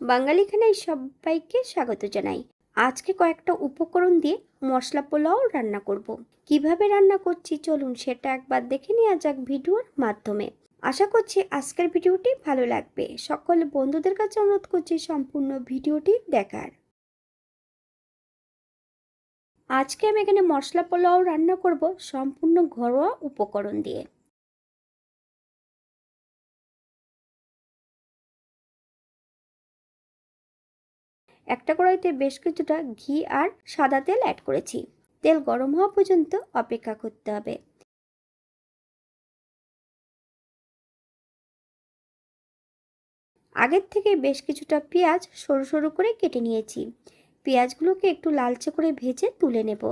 বাঙালি খানায় সবাইকে স্বাগত জানাই। আজকে কয়েকটা উপকরণ দিয়ে মশলা পোলাও রান্না করব। কিভাবে রান্না করছি চলুন সেটা একবার দেখে নেওয়া যাক ভিডিওর মাধ্যমে। আশা করছি আজকের ভিডিওটি ভালো লাগবে। সকল বন্ধুদের কাছে অনুরোধ করছি সম্পূর্ণ ভিডিওটি দেখার। আজকে আমি এখানে মশলা পোলাও রান্না করব সম্পূর্ণ ঘরোয়া উপকরণ দিয়ে। একটা কড়াইতে বেশ কিছুটা ঘি আর সাদা তেল অ্যাড করেছি। তেল গরম হওয়া পর্যন্ত অপেক্ষা করতে হবে। আগের থেকে বেশ কিছুটা পেঁয়াজ সরু সরু করে কেটে নিয়েছি। পেঁয়াজগুলোকে একটু লালচে করে ভেজে তুলে নেব।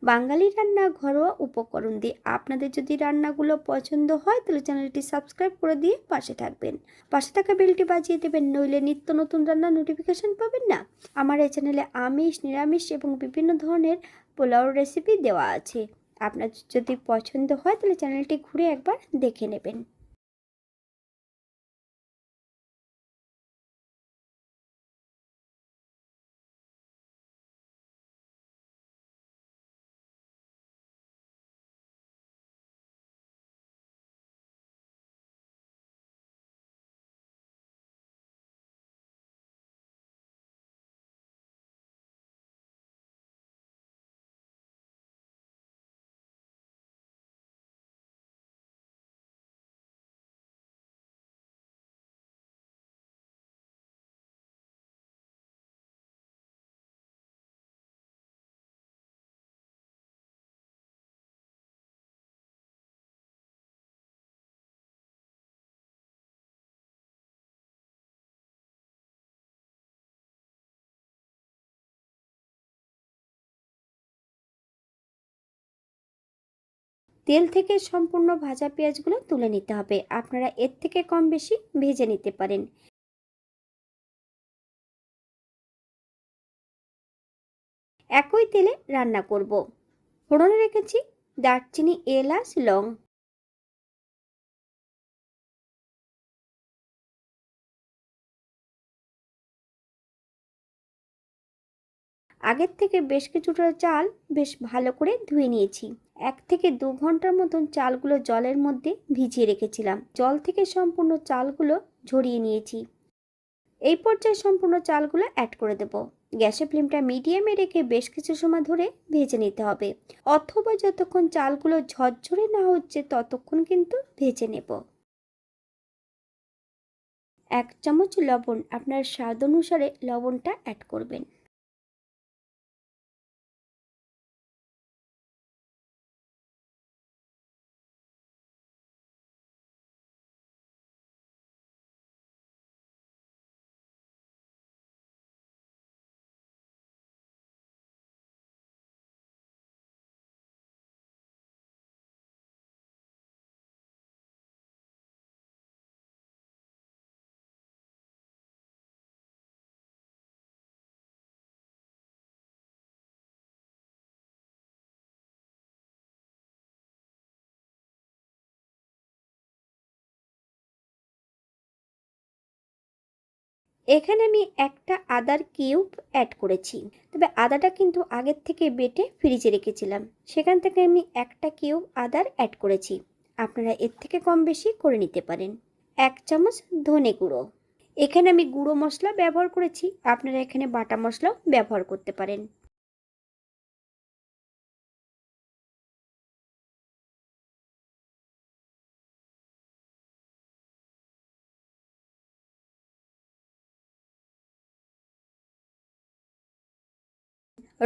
বাঙালি রান্না ঘরোয়া উপকরণ দিয়ে আপনাদের যদি রান্নাগুলো পছন্দ হয় তাহলে চ্যানেলটি সাবস্ক্রাইব করে দিয়ে পাশে থাকবেন। পাশে থাকা বেলটি বাজিয়ে দেবেন, নইলে নিত্য নতুন রান্নার নোটিফিকেশন পাবেন না। আমার এই চ্যানেলে আমিষ, নিরামিষ এবং বিভিন্ন ধরনের পোলাও রেসিপি দেওয়া আছে। আপনার যদি পছন্দ হয় তাহলে চ্যানেলটি ঘুরে একবার দেখে নেবেন। তেল থেকে সম্পূর্ণ ভাজা পেঁয়াজগুলো তুলে নিতে হবে। আপনারা এর থেকে কম বেশি ভেজে নিতে পারেন। একই তেলে রান্না করব। ফোড়নে রেখেছি দারচিনি, এলাচ, লং। আগের থেকে বেশ কিছুটা চাল বেশ ভালো করে ধুয়ে নিয়েছি। 1 থেকে 2 ঘন্টার মতন চালগুলো জলের মধ্যে ভিজিয়ে রেখেছিলাম। জল থেকে সম্পূর্ণ চালগুলো ঝরিয়ে নিয়েছি। এই পর্যায়ে সম্পূর্ণ চালগুলো অ্যাড করে দেব। গ্যাসের ফ্লেমটা মিডিয়ামে রেখে বেশ কিছু সময় ধরে ভেজে নিতে হবে, অথবা যতক্ষণ চালগুলো ঝরঝরে না হচ্ছে ততক্ষণ কিন্তু ভেজে নেব। 1 চামচ লবণ, আপনার স্বাদ অনুসারে লবণটা অ্যাড করবেন। এখানে আমি একটা আদার কিউব অ্যাড করেছি, তবে আদাটা কিন্তু আগের থেকে বেটে ফ্রিজে রেখেছিলাম, সেখান থেকে আমি একটা কিউব আদার অ্যাড করেছি। আপনারা এর থেকে কম বেশি করে নিতে পারেন। 1 চামচ ধনে গুঁড়ো। এখানে আমি গুঁড়ো মশলা ব্যবহার করেছি, আপনারা এখানে বাটা মশলাও ব্যবহার করতে পারেন।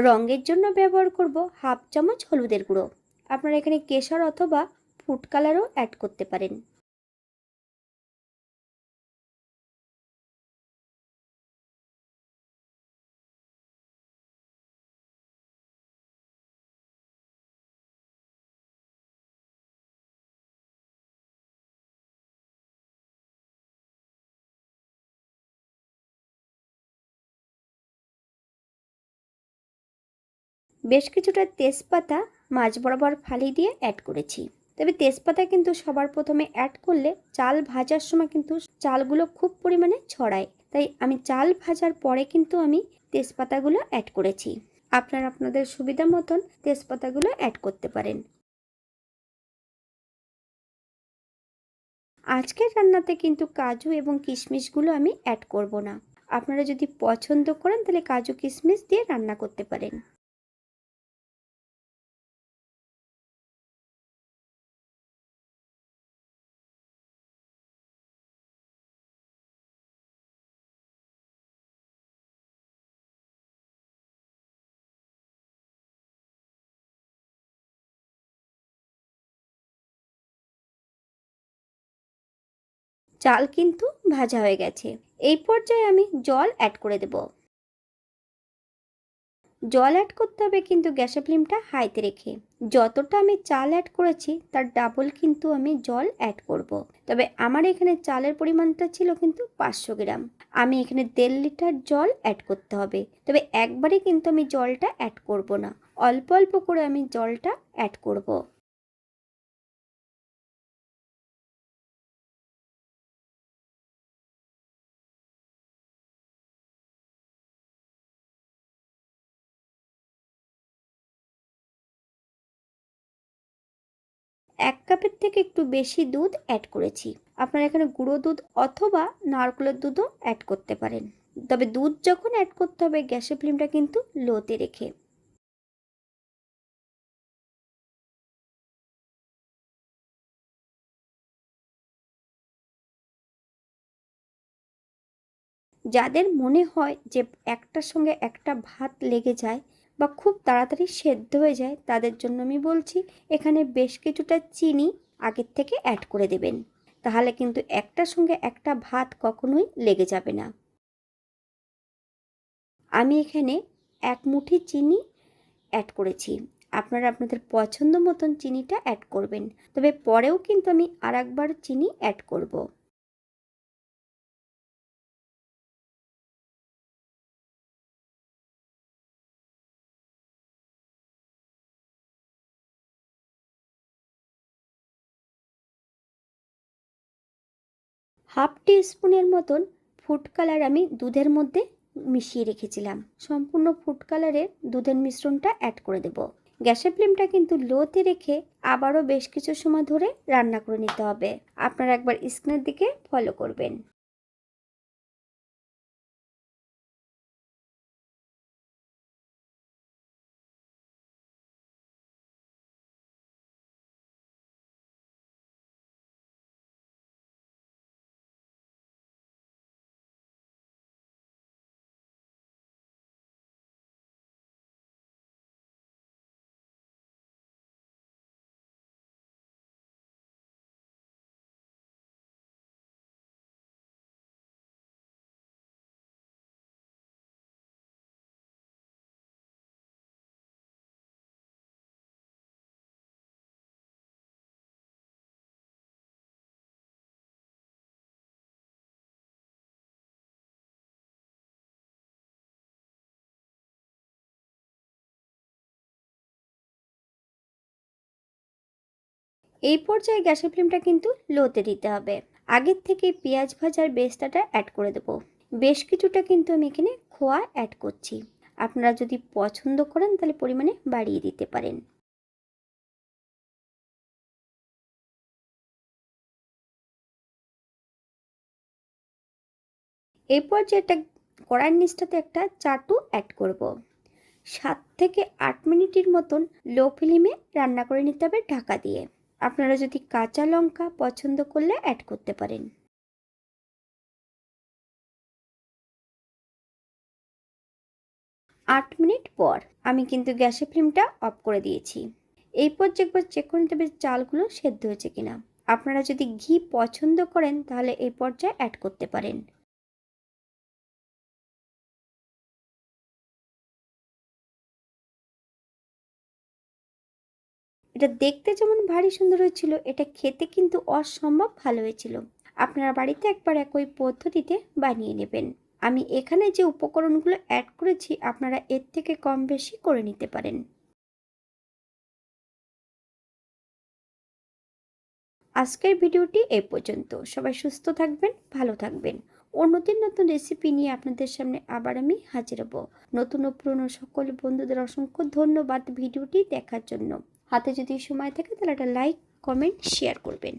রঙের জন্য ব্যবহার করব 1/2 চামচ হলুদের গুঁড়ো। আপনারা এখানে কেশর অথবা ফুড কালারও অ্যাড করতে পারেন। বেশ কিছুটা তেজপাতা মাঝ বরাবর ফালি দিয়ে অ্যাড করেছি। তবে তেজপাতা কিন্তু সবার প্রথমে অ্যাড করলে চাল ভাজার সময় কিন্তু চালগুলো খুব পরিমাণে ছড়ায়, তাই আমি চাল ভাজার পরে কিন্তু আমি তেজপাতাগুলো অ্যাড করেছি। আপনারা আপনাদের সুবিধা মতন তেজপাতাগুলো অ্যাড করতে পারেন। আজকের রান্নাতে কিন্তু কাজু এবং কিশমিশগুলো আমি অ্যাড করব না। আপনারা যদি পছন্দ করেন তাহলে কাজু কিশমিশ দিয়ে রান্না করতে পারেন। চাল কিন্তু ভাজা হয়ে গেছে। এই পর্যায়ে আমি জল অ্যাড করে দেব। জল অ্যাড করতে হবে কিন্তু গ্যাসের ফ্লেমটা হাইতে রেখে। যতটা আমি চাল অ্যাড করেছি তার ডাবল কিন্তু আমি জল অ্যাড করব। তবে আমার এখানে চালের পরিমাণটা ছিল কিন্তু 500 গ্রাম। আমি এখানে 1.5 লিটার জল অ্যাড করতে হবে। তবে একবারে কিন্তু আমি জলটা অ্যাড করব না, অল্প অল্প করে আমি জলটা অ্যাড করব। এক কাপের থেকে একটু বেশি দুধ অ্যাড করেছি। আপনারা এখানে গুঁড়ো দুধ অথবা নারকেলের দুধও অ্যাড করতে পারেন। তবে দুধ যখন অ্যাড করতে হবে গ্যাসের ফ্লেমটা কিন্তু লোতে রেখে। যাদের মনে হয় যে একটার সঙ্গে একটা ভাত লেগে যায় বা খুব তাড়াতাড়ি সেদ্ধ হয়ে যায়, তাদের জন্য আমি বলছি এখানে বেশ কিছুটা চিনি আগের থেকে অ্যাড করে দেবেন। তাহলে কিন্তু একটার সঙ্গে একটা ভাত কখনোই লেগে যাবে না। আমি এখানে 1 মুঠি চিনি অ্যাড করেছি। আপনারা আপনাদের পছন্দ মতন চিনিটা অ্যাড করবেন। তবে পরেও কিন্তু আমি আরেকবার চিনি অ্যাড করব। হাফ টি স্পুনের মতন ফুড কালার আমি দুধের মধ্যে মিশিয়ে রেখেছিলাম। সম্পূর্ণ ফুড কালারের দুধের মিশ্রণটা অ্যাড করে দেব। গ্যাসের ফ্লেমটা কিন্তু লোতে রেখে আবারও বেশ কিছু সময় ধরে রান্না করে নিতে হবে। আপনারা একবার স্ক্রিনের দিকে ফলো করবেন। এই পর্যায়ে গ্যাসের ফ্লেমটা কিন্তু লোতে দিতে হবে। আগের থেকে পেঁয়াজ ভাজার বেরেস্তাটা অ্যাড করে দেব। বেশ কিছুটা কিন্তু আমি এখানে খোয়া অ্যাড করছি। আপনারা যদি পছন্দ করেন তাহলে পরিমাণে বাড়িয়ে দিতে পারেন। এই পর্যায়ে একটা কড়াইয়ের নিচটাতে একটা চাটু অ্যাড করব। 7 থেকে 8 মিনিটের মতন লো ফ্লেমে রান্না করে নিতে হবে ঢাকা দিয়ে। আপনারা যদি কাঁচা লঙ্কা পছন্দ করলে অ্যাড করতে পারেন। 8 মিনিট পর আমি কিন্তু গ্যাসের ফ্লেমটা অফ করে দিয়েছি। এই পর্যায়ে একবার চেক করে নিতে হবে চালগুলো সেদ্ধ হয়েছে কিনা। আপনারা যদি ঘি পছন্দ করেন তাহলে এই পর্যায়ে অ্যাড করতে পারেন। এটা দেখতে যেমন ভারী সুন্দর হয়েছিল, এটা খেতে কিন্তু অসম্ভব ভালো হয়েছিল। আপনারা বাড়িতে একবার একই পদ্ধতিতে বানিয়ে নেবেন। আমি এখানে যে উপকরণগুলো অ্যাড করেছি আপনারা এর থেকে কম বেশি করে নিতে পারেন। আজকের ভিডিওটি এই পর্যন্ত। সবাই সুস্থ থাকবেন, ভালো থাকবেন। নতুন নতুন রেসিপি নিয়ে আপনাদের সামনে আবার আমি হাজির হব। নতুন ও পুরনো সকল বন্ধুদের অসংখ্য ধন্যবাদ ভিডিওটি দেখার জন্য। হাতে যদি সময় থাকে তাহলে একটা লাইক, কমেন্ট, শেয়ার করবেন।